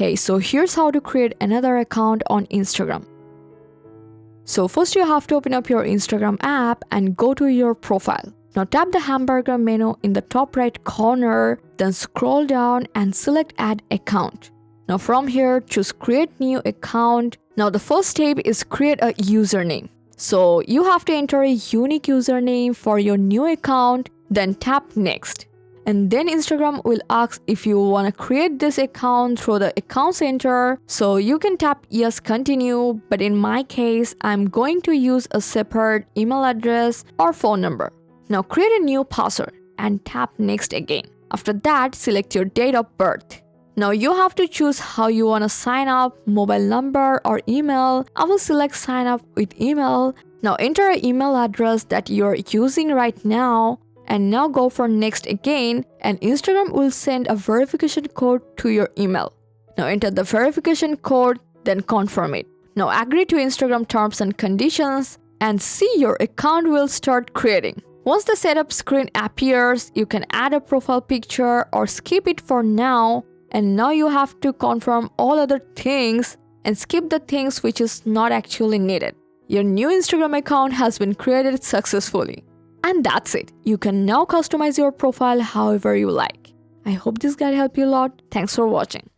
Hey, so here's how to create another account on Instagram. So first you have to open up your Instagram app and go to your profile. Now tap the hamburger menu in the top right corner, then scroll down and select add account. Now from here, choose create new account. Now the first step is create a username. So you have to enter a unique username for your new account, then tap next. And then Instagram will ask if you want to create this account through the account center. So you can tap yes, continue, but in my case, I'm going to use a separate email address or phone number. Now create a new password and tap next again. After that, select your date of birth. Now you have to choose how you want to sign up, mobile number or email. I will select sign up with email. Now enter an email address that you're using right now. And now go for next again, and Instagram will send a verification code to your email. Now enter the verification code, then confirm it. Now agree to Instagram terms and conditions, and see your account will start creating. Once the setup screen appears, you can add a profile picture or skip it for now. And now you have to confirm all other things and skip the things which is not actually needed. Your new Instagram account has been created successfully. And that's it. You can now customize your profile however you like. I hope this guide helped you a lot. Thanks for watching.